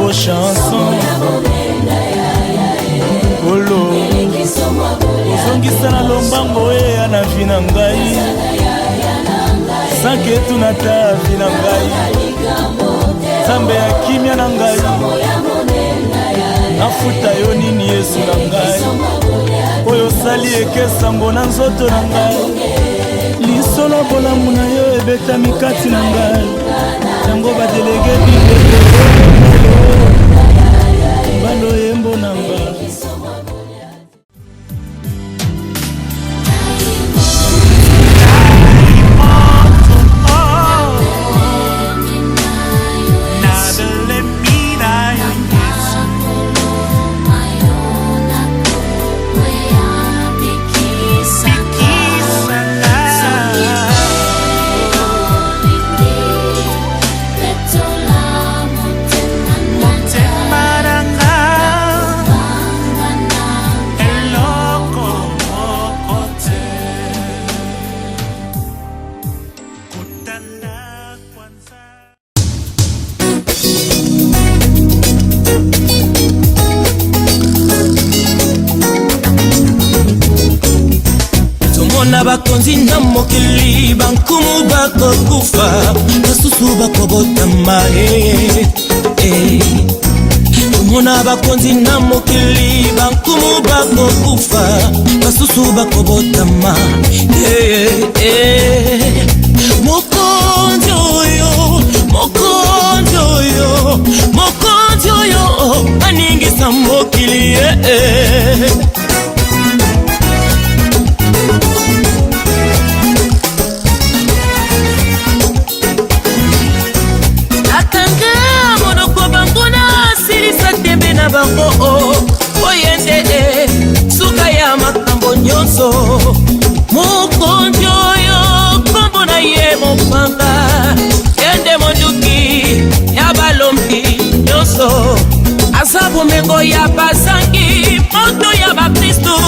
vos chansons. Kolo ozongisa na lombango eya na vi na ngai sanke etuna ta vi na ngai nzambe ya kimia na ngai nafuta yo nini yesu na ngai oyo osali ekesango na nzoto na ngai lisolo bolamu na yo ebetami kati na ngai yango badelege bibete balo yembo na ngai. Bakonzi na mokili bankumu bakokufa basusu bakobotama Mona bakonzi na mokili bankumu bakokufa basusu bakobotama Mokonzi oyo, mokonzi oyo, mokonzi oyo aningisa mokili oyende suka ya makambo nyonso mokonzi oyo kombo na ye mopanga yende monduki ya balombi nyonso aza bomengo ya bazangi moto ya bakristo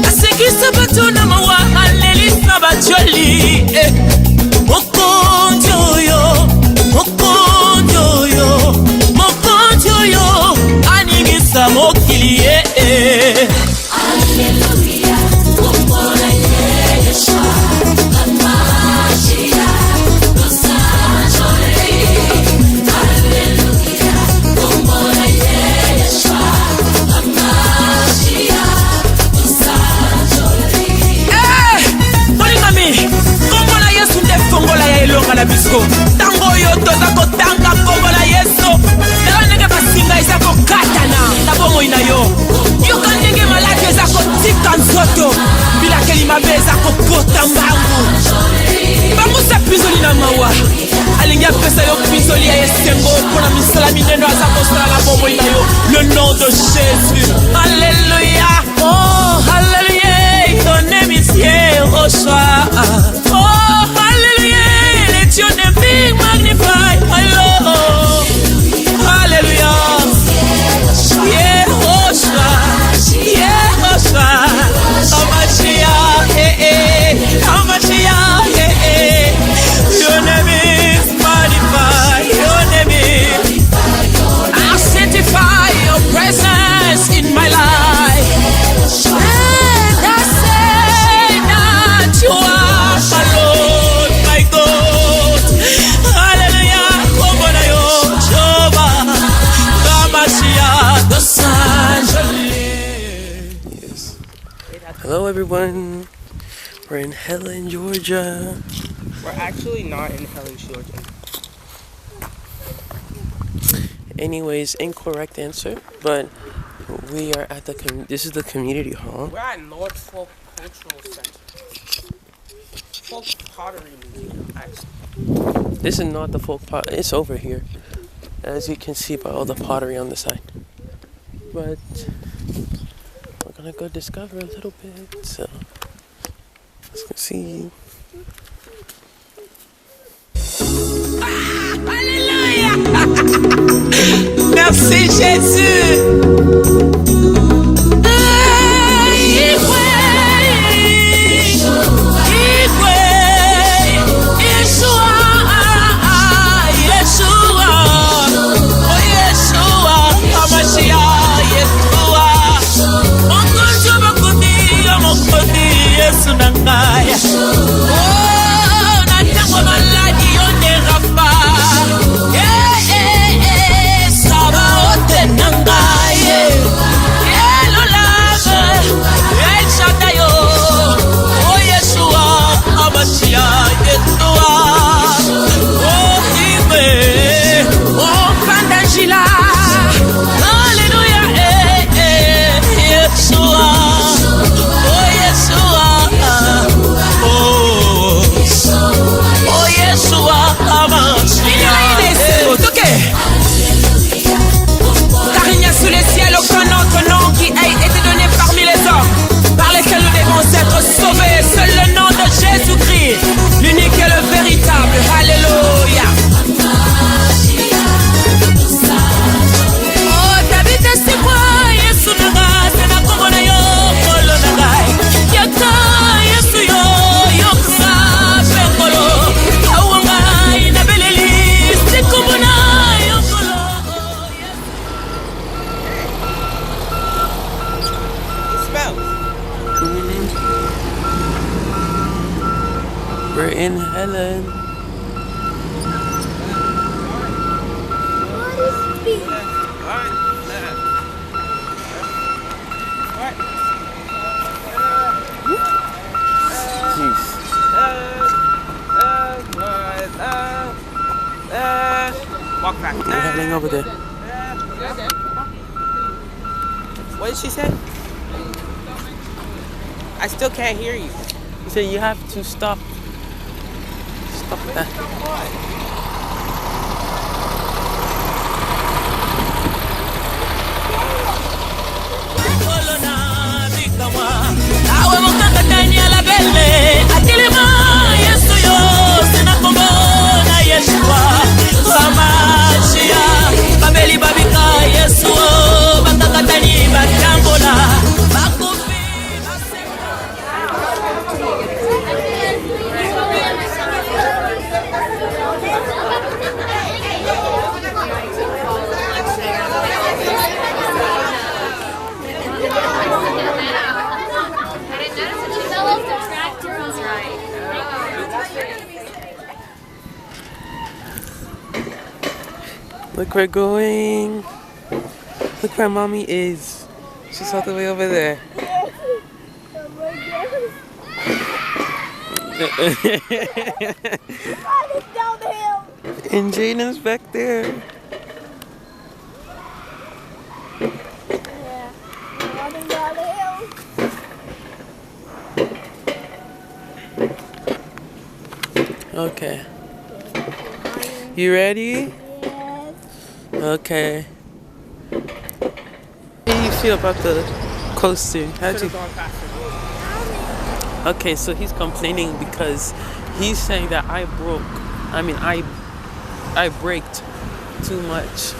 asekisa bato na mawa alelisa batioli mokonzi oyo mokonzi oyo mokonzi oyo aningisa mokili Alleluia, kumbona Yeshua, Amashia, Dosajori. Alleluia, kumbona Yeshua, Amashia, Dosajori. Polingami, kumbona Yesu nde fongola ya elonga na biso. Tango yo toza kotanga fongola Yesu. Nela nenge basinga isa kokatana na bongo ina yo. Yoka ndenge malaki eza kotika nzoto bila kelima beza kokota mbangu bangu sa pizoli na mawa alingi apesa yo pizoli ya esengo pona misala mineno aza kosala na bongo ina yo le nom de Jésus. Alléluia, oh alléluia, ton nom est HOSA. Oh alléluia, let your name be magnified, my Lord. Alléluia, yeah HOSA. Your name is magnified. Your name is. I sanctify your presence in my life. And I say that you are my Lord, my God. Hallelujah. Come on, Jehovah. Ramashia, the Son. Hello everyone, we're in Helen, Georgia. We're actually not in Helen, Georgia. Anyways, incorrect answer, but we are at this is the community hall. We're at North Folk Cultural Center. Folk Pottery Museum, actually. This is not the folk pot, it's over here, as you can see by all the pottery on the side. But we're gonna go discover a little bit, so let's go see. Alléluia. Merci Jésus. Yeshua. Helen. What is speed? Jeez. Walk back. They're heading over there. What did she say? I still can't hear you. He said you have to stop. Stop that. Awe mukaka Daniela Belle Atilima Yesu yo Sinakombo na Yeshua Samashia Babeli babika Yesu Bakaka Dani bakambola Bakufi Look, we're going. Look where mommy is. She's all the way over there. And Jaden's back there. Okay. You ready? Okay. How do you feel about the coaster? How'd you? Okay, so he's complaining because he's saying that I braked too much,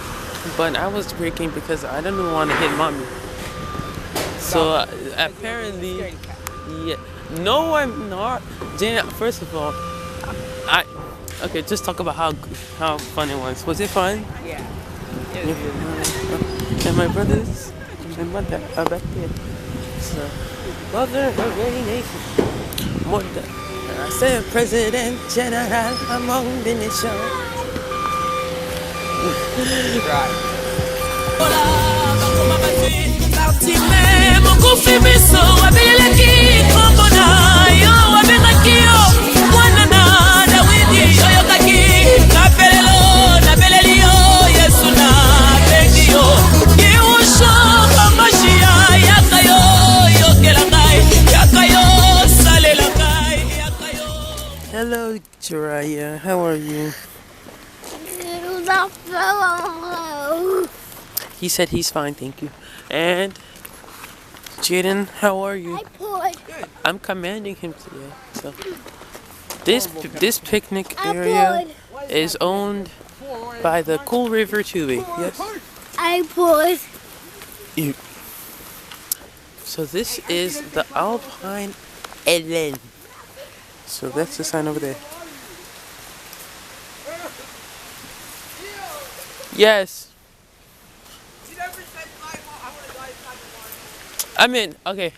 but I was braking because I didn't want to hit mommy. So apparently, yeah. No, I'm not. Jane, first of all, okay, just talk about how fun it was. Was it fun? Yeah. And my brothers and mother are back there. So, mother, her very nation. Mother, I say President General among the nations. Right. Hello, Jiraiya. How are you? He said he's fine, thank you. And Jaden, how are you? I'm commanding him today. So this picnic area is owned by the Cool River Tubing. Yes. So this is the Alpine Helen. So that's the sign over there. Yes. I mean, okay.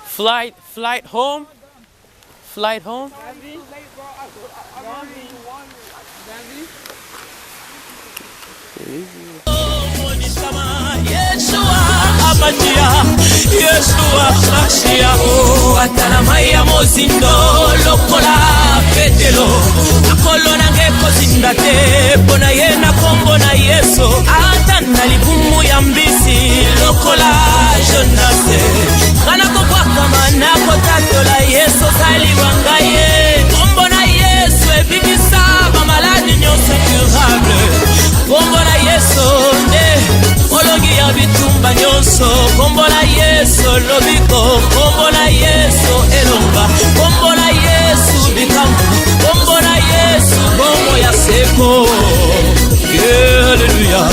Flight home. Flight home. Yeshua Mashia Ataramaya Mozindo Lokola Petelo Akolo nange kozindate Bona yena kombo na Yesu Atana libumu ya mbisi Lokola Jonase Kana kokwa kama nako tatola Yesu Sali wangaye Kombo na Yesu Ebibisa Mamaladi nyonse curable Kombo na Yesu Ne Olongi ya bitumba nyonso Kombo na Yesu lobiko Kombo na Yesu elonga Kombo na Yesu bikambu Kombo na Yesu Kombo ya seko Hallelujah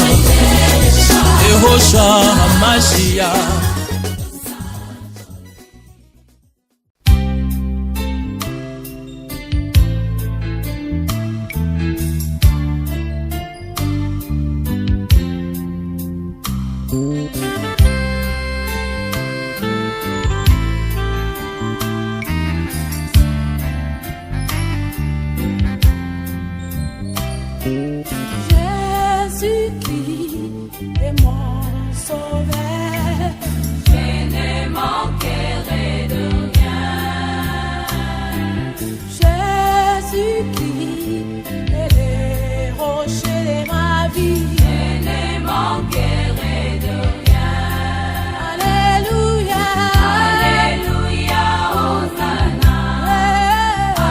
HOSA Mashiach. Jésus-Christ est mon sauveur. Je ne manquerai de rien. Jésus-Christ est le rocher de ma vie. Je ne manquerai de rien. Alléluia. Alléluia, Hosanna.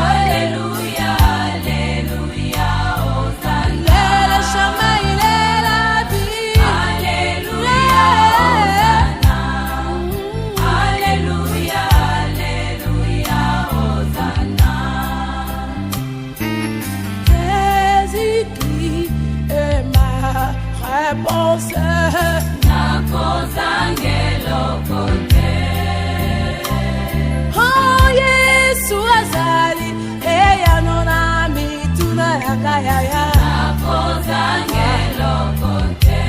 Alléluia, Alléluia, Hosanna. Il est le chemin, il est la vie. Alléluia, Hosanna. Alléluia, Alléluia, Hosanna. Jésus-Christ est ma réponse. Nakozangelo kote. Oh, Yesu azali eyanona mituna yakayaya. Nakozangelo kote.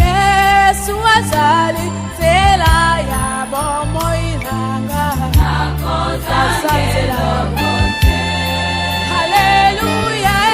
Yesu azali zela ya bomoinanga. Nakozangelo kote. Hallelujah.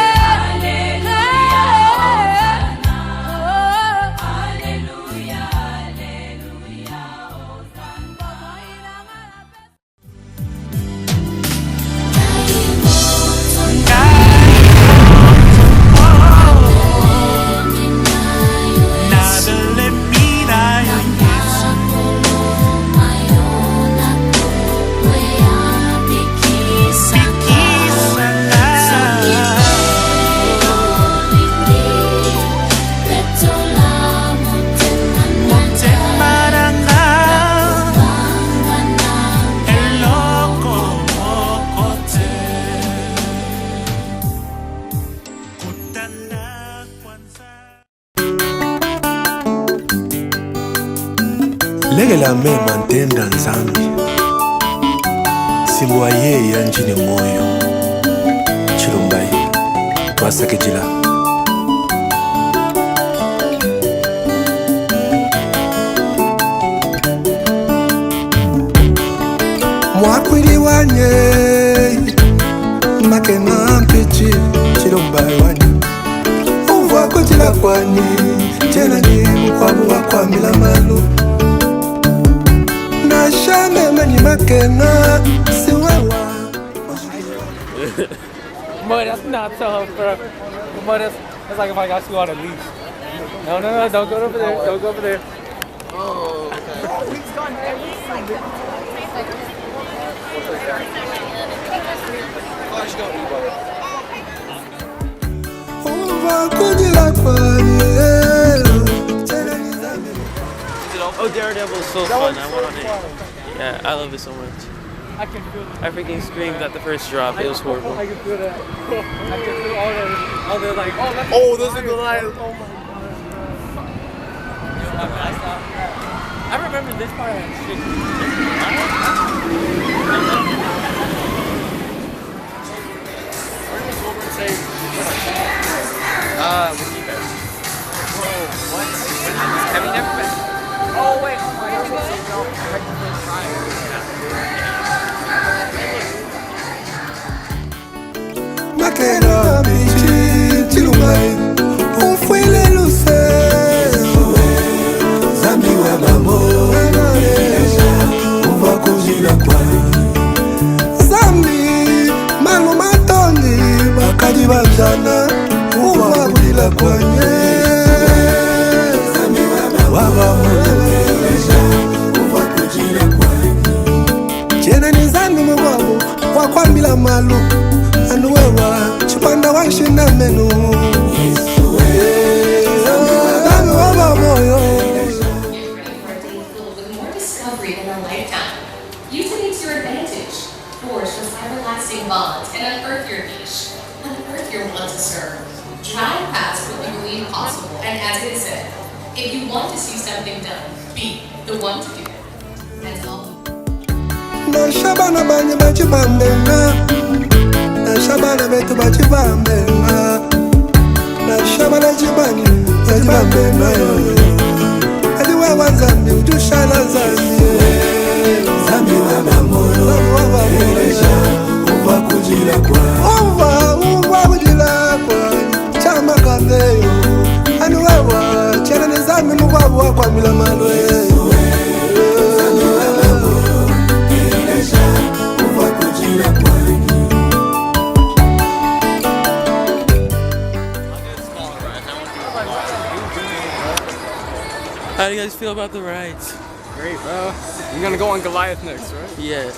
Lege la mema ntenda nzambi Simwa ye ya njini moyo Chilumbai Twasake jila Mwakwiri wanye Makena mpichi Chilumbai wanye Uwa kujila kwani Jena ni mkwamu wakwa mila malu Shame mani makena siwewa. But that's not so bro. But that's like if I got you on a leash. No, don't go over there. Don't go over there. Oh, okay. Oh, Daredevil is so fun. I want on it. Yeah, I love it so much. I can feel that. I freaking screamed at the first drop. It was horrible. I can feel that. I can feel all the like, oh, those are Goliath. Oh my god. I remember this part had shit. With you guys. Whoa, what? Have you never been? Oh, wait. Oh my god. Makena bichi chilumai Ufwile lucero Zambi wa mamo Uva kujila kwai Zambi malu matoni Bakadi bajana Uva kujila kwanye Zambi wa mamo Uva kujila kwai Jena ni zambi mwamu Wakwambila malu Anuewa chipanda washina menu Use it to your advantage. Forge those everlasting bonds and unearth your niche. Unearth your want to serve. Try past what you believe possible. And as it said, if you want to see something done, be the one to do it. That's all. Na shabana banye bachibambenga Na shabana betu bachibambenga Na shabana jibani bachibambenga Adiwe wa zambi ujushala zambi Zambi wa mamoro Uva kujila kwa Uva wakwamila malwe How do you guys feel about the rides? Great, bro. You're gonna go on Goliath next, right? Yes.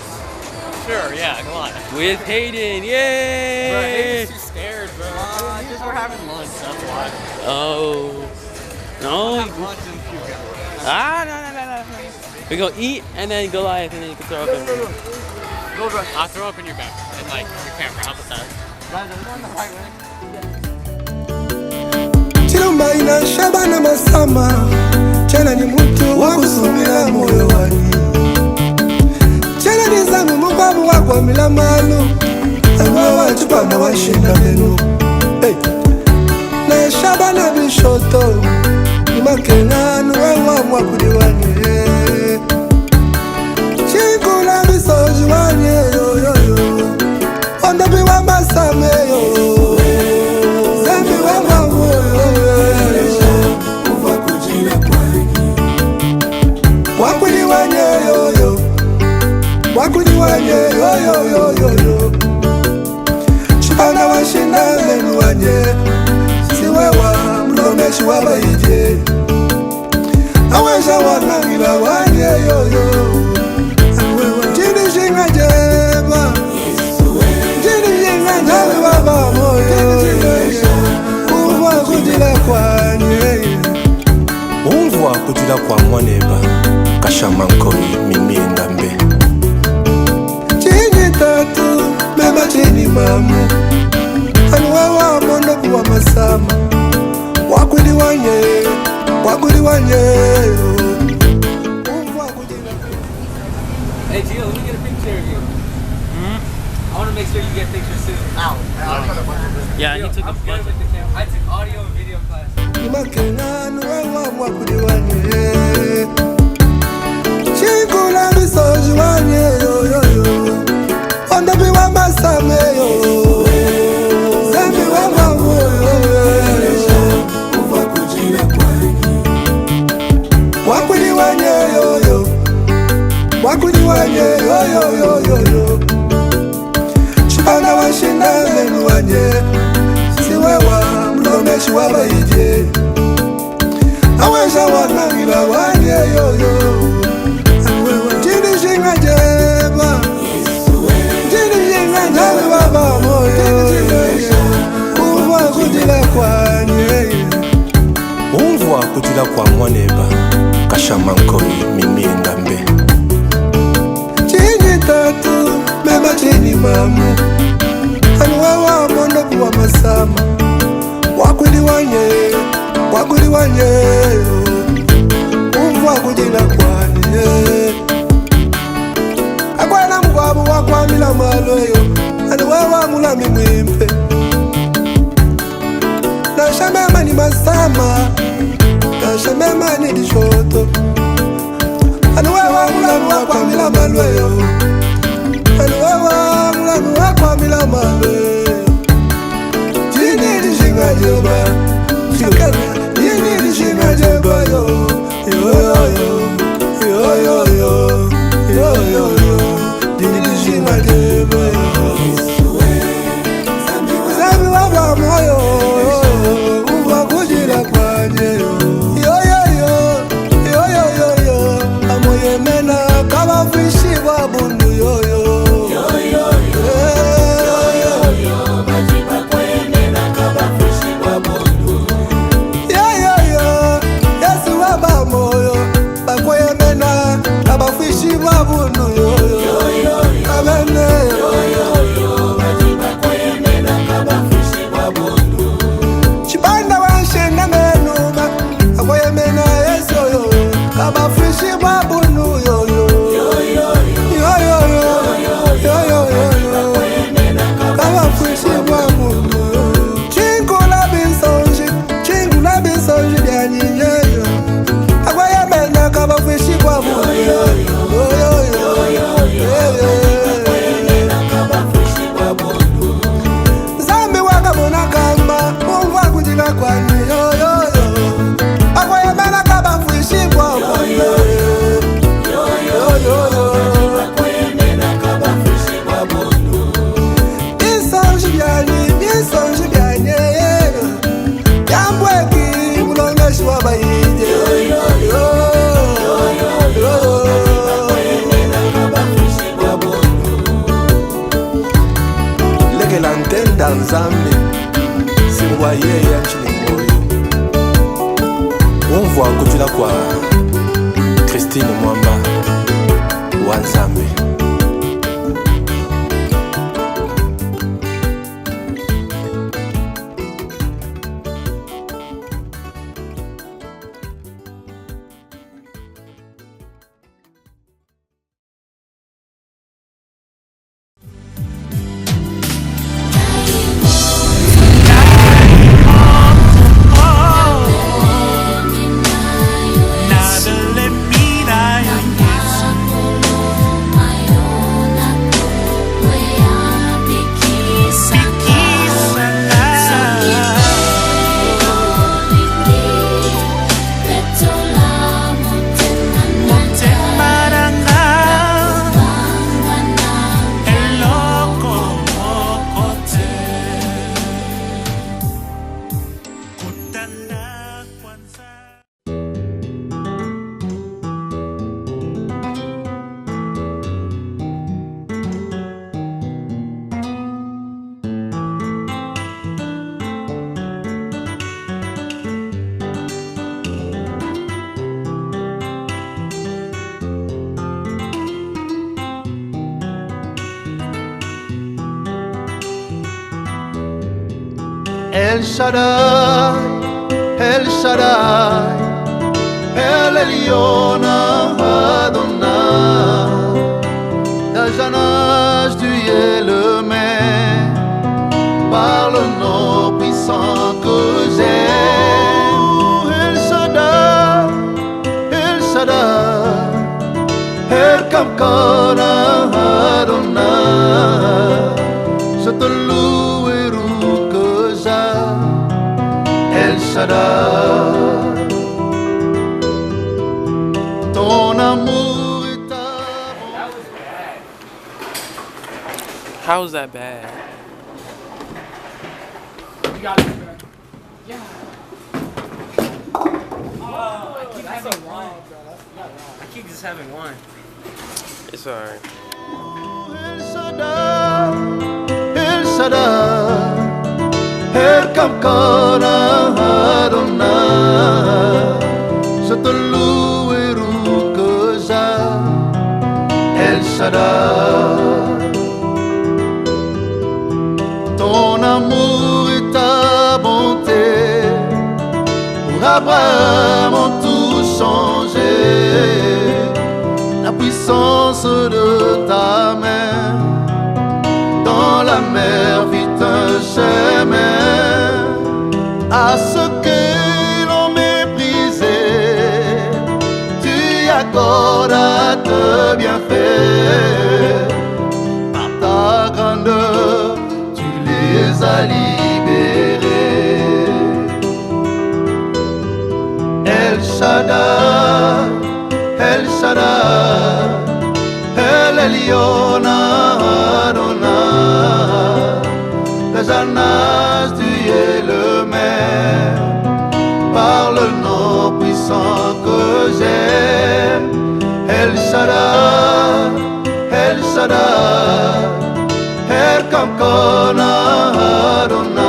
Sure, yeah, Goliath. With Hayden, yay! Bro, Hayden's too scared, bro. Just we're having lunch, that's why. Oh. No. Have lunch and puke. No. We go eat and then Goliath and then you can throw up in there. Go, bro. I'll throw up in your back and like your camera. How about that? Guys, are we going the right way? Chilomba ina shabana masama Chana ni mtu wakusumila moyo wani Chana ni zangu mubabu wakwa mila malu Angwa wachupa na washinda menu Na shabana bishoto Imakenganu wewa mwakudi wani Chingula bisoji wani yo yo yo Ondobi wa masame yo Zambi wa mwamu Wakudi wanye yo yo Wakudi wanye yo yo yo yo yo Chipana washinda menu wanye Siwewa mlomeshi wabaije Awesha wanangila wanye yo yo Jini shinga jeba Jini shinga jeba baba moyo Umva kujila kwanye Umva kujila kwa mwaneba Kashamankoyi mimi ngambe Chini tatu mema chini mamu Anuwawa mondo kuwa masama Wakudi wanye Hey, Gio, let me get a picture of you. I want to make sure you get pictures soon. Yeah, he took a I'm good bunch. with the camera. I took audio and video class. Imakenganu wewa wakudi wanye Chingula bisoji wanye yo yo yo Ondobi wa masame yo Zambi wa mwamu Wakudi wanye yo yo Wakudi wanye yo yo yo yo yo Chipana washinda menu wanye Siwewa mlomeshi wabaije Awesha wanangila wanye yo yo Jini shinga jeba Jini shinga jeba baba moyo Umva kujila kwanye Umva kujila kwa mwaneba Kashamankoyi mimi ngambe Chini tatu mema chini mamu Anuwawa mondo kuwa masama Wakudi wanye Umva kujila kwanye Akwena mkwabu wakwamila maloyo Anuwawa mulami mwimpe Na shamema ni masama Na shamema ni dishoto Anuwawa mulami wakwamila maloyo Anuwawa mulami wakwamila maloyo Jini lishinga jeba Shikana Jini lishinga jeba yo Yo yo yo Yo yo yo Yo yo yo Jini lishinga jeba yo Zambi waba moyo Umva kujila kwanye yo yo yo Yo yo yo yo Amoye mena kaba fishi wabundu yo yo Yo yo yo wayeya nchini moyo. On voit kutula kwa Christine Mwamba Wanzambe. El Shaddai, El Shaddai, El Elyon Adonai, Dajanage tu es le maire, par le nom puissant que j'aime. El Shaddai, El Shaddai, El Kamkon Adonai, je te loue et loue que El Shaddai, ton amour est abondant. How is that bad? You got it, man. Yeah. Oh, I keep having one. I keep just having one. It's alright. El Shaddai, El Shaddai, El Kamkon Adonai, je te loue et loue que El Shaddai, ton amour et ta bonté pour Abraham ont tout changé. La puissance de ta main dans la mer fit un chemin à ceux que l'on méprisait. Tu accordes à te bienfaits. Par ta grandeur, tu les as libérés. El Shaddai, El Shaddai, El Elyon Adonai, Dajanage tu es le maire, par le nom puissant que j'aime. El Shaddai, El Shaddai, El Kamkon Adonai,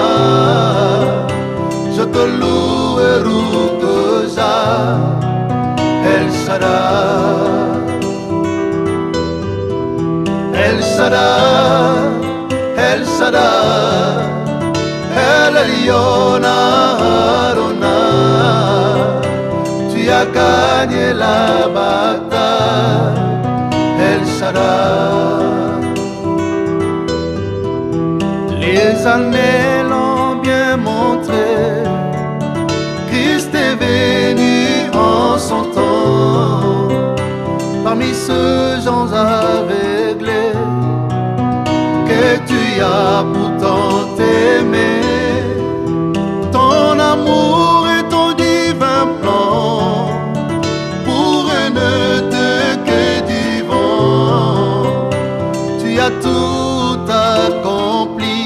je te loue et loue que El Shaddai, El Shaddai, El Shaddai, El Elyon Adonai, tu as gagné la bataille, El Shaddai. Les années l'ont bien montré, Christ est venu en son temps, parmi ceux gens aveuglés que tu as pourtant aimé. Ton amour et ton divin plan pour ne te que du vent, tu as tout accompli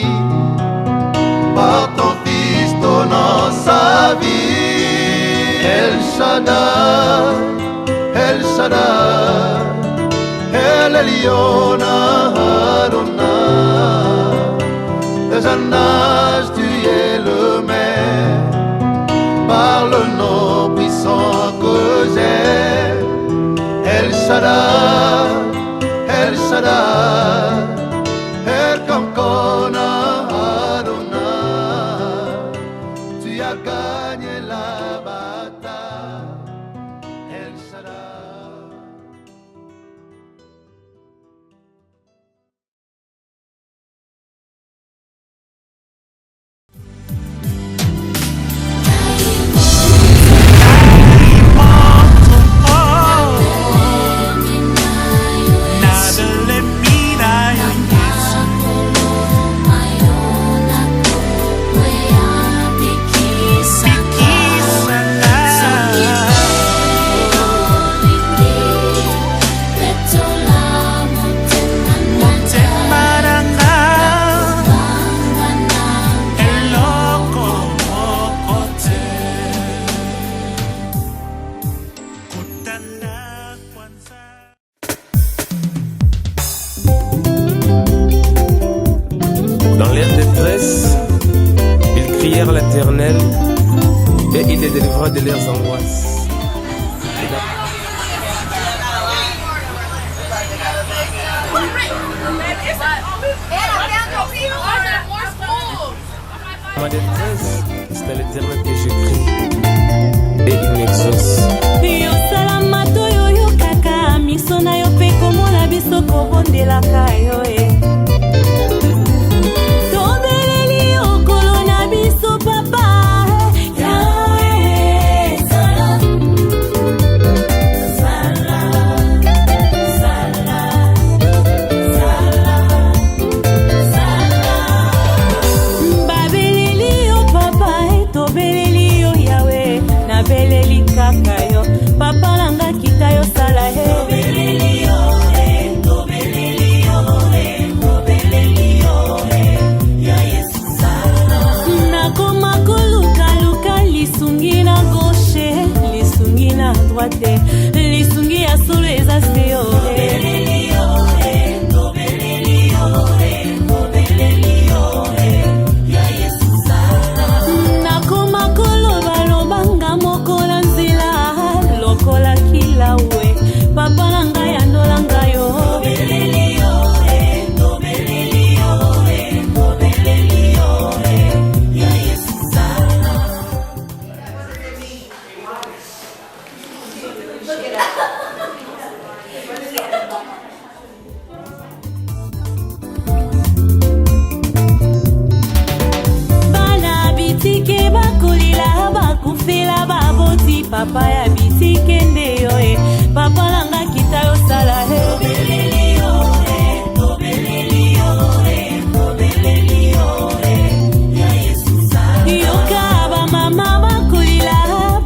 par ton Fils donnant sa vie. El Shaddai, El Shaddai, El Elyon Adonai, Dajanage tu es le maire, a gagné la bataille. El Shaddai. Dans leur détresse, ils crièrent l'Éternel et il les délivra de leurs angoisses. Ma détresse, c'est à l'Éternel que je crie et il m'exauce. Lisungi ya solo eza seo nakoma kolobaloba mokola nzela lokola kilawe papa na ngai andola ngai yo papa ya bitike nde yo papa nanga kita yo sala yoka bamama bakolila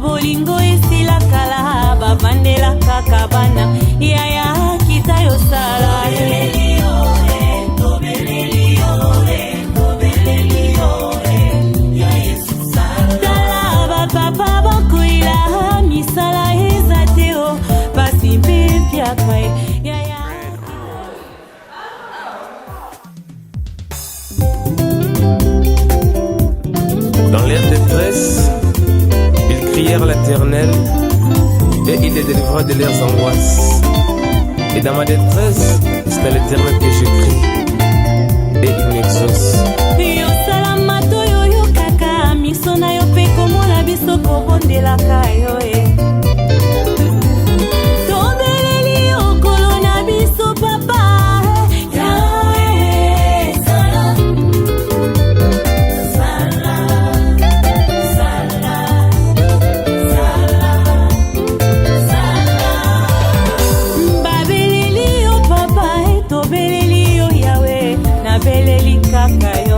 bolingo esila kala bavandela kaka bana yaya kita yo sala Dans leur détresse, ils crièrent l'Éternel et il les délivra de leurs angoisses. Et dans ma détresse, c'est à l'Éternel que je crie et il m'exauce. Kaka yo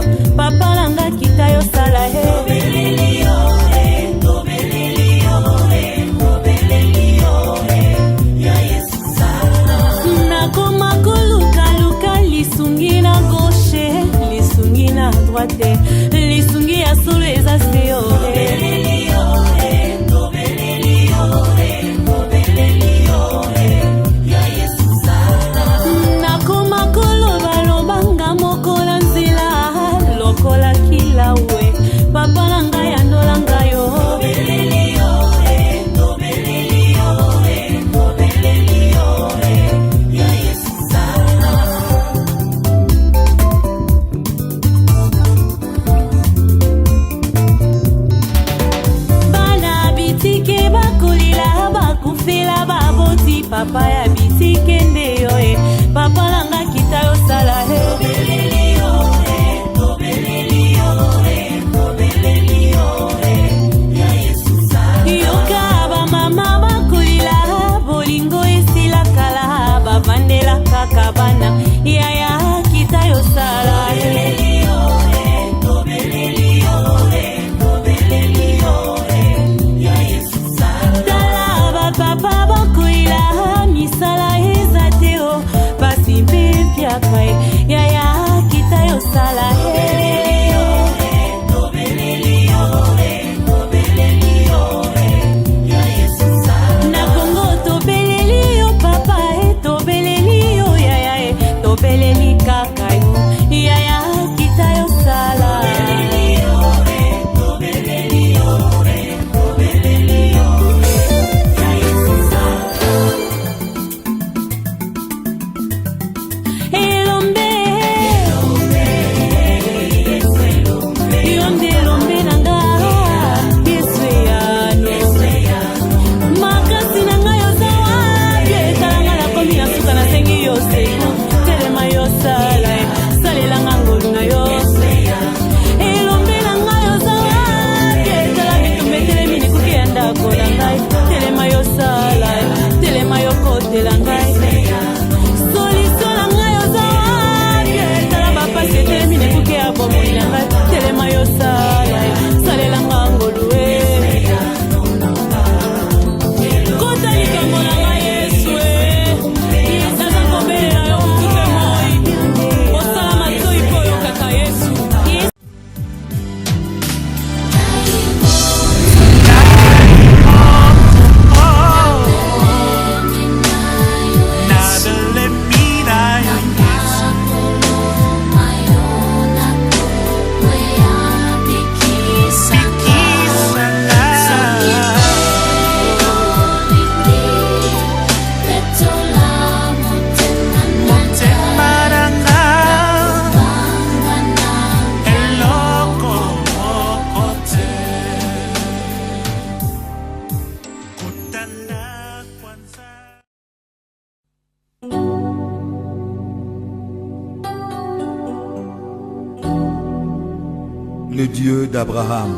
le Dieu d'Abraham,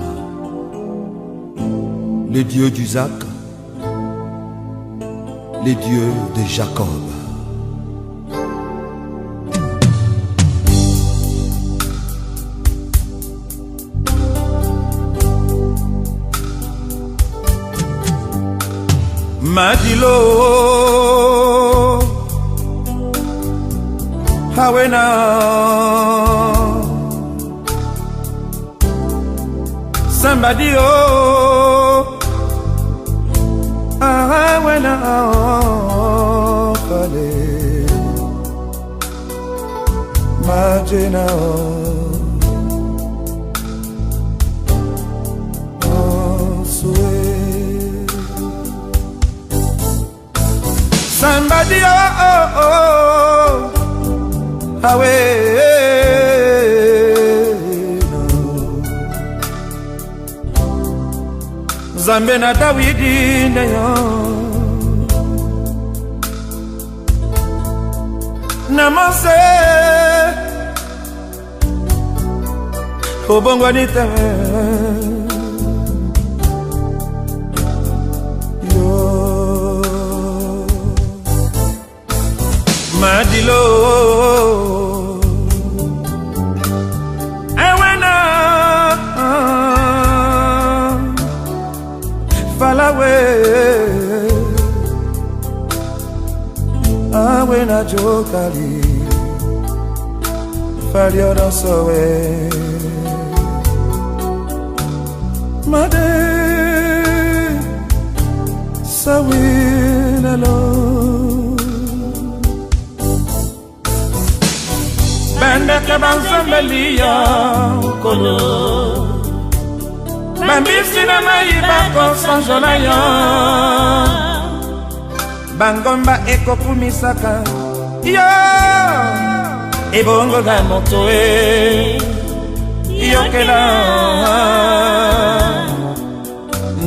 le Dieu d'Isaac, le Dieu de Jacob. Madilo Hawena Somebody Hawena Fale Majena Somebody away Zambe na Dawidi nayo Namose Obongo nite Madilo Ewena Falawe Awena Jokali Faliono Sowe Made Sawina Lo Bendeke banzambelia ukolo Bambisi na mayiba sanjola ya Bangomba eko kumisaka Yo Ebongo ga motoe Yokela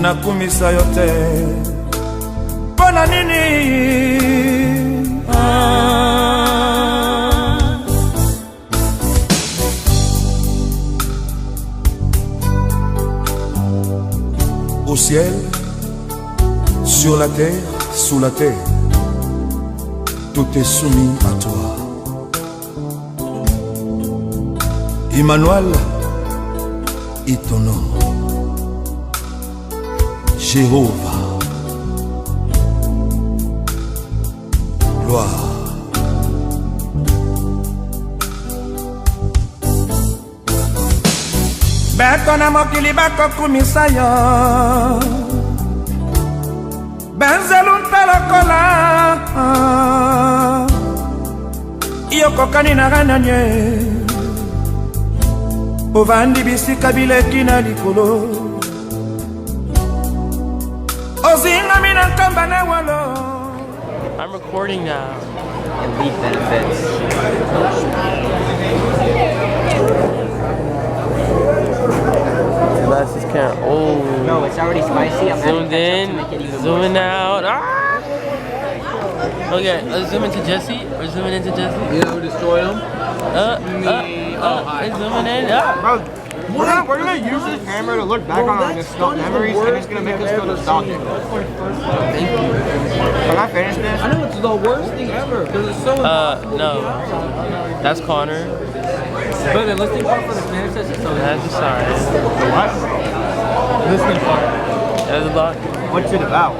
Na kumisa yote Pona nini Au ciel, sur la terre, sous la terre, tout est soumis à toi. Emmanuel est ton nom. Jéhovah, gloire. Betona mokili bako kumisaya Benzelu ntalokola Iyoko kanina gananye Ovandi bisika bileki na likolo Ozinga mina nkamba na walo I'm recording now. Elite benefits. Glasses can't. Oh. No, it's already spicy. I'm zoomed in, zooming out. Ah! Okay, let's zoom into Jesse. We're zooming into Jesse. You know who destroyed him? Zooming in. Bro, we're gonna use this hammer to look back on our memories, and it's gonna make us feel nostalgic. Thank you. Can I finish this? I know it's the worst thing ever because it's so. No, that's Connor. But the listening part for the Spanish test is so. That's sorry. The what? Listening part. That's a lot. What's it about?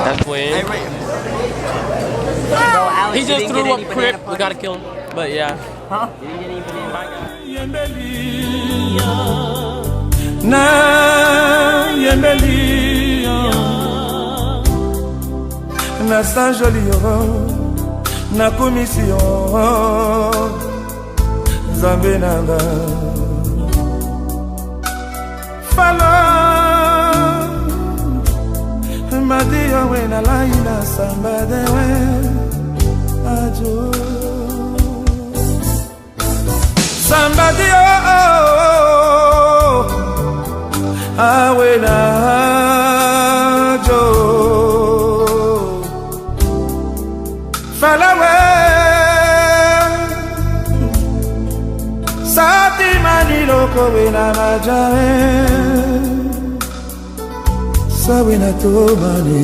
That's Wayne. Hey, wait. He just threw up Crip. We gotta kill him. But yeah. Huh? You didn't get any banana. Na yembelia Na sanjolio Na komisio Zambe nanga Fala Madia wena laina samba dewe Ajo Somebody awena jo falawe biloko wena majae Sawina tomani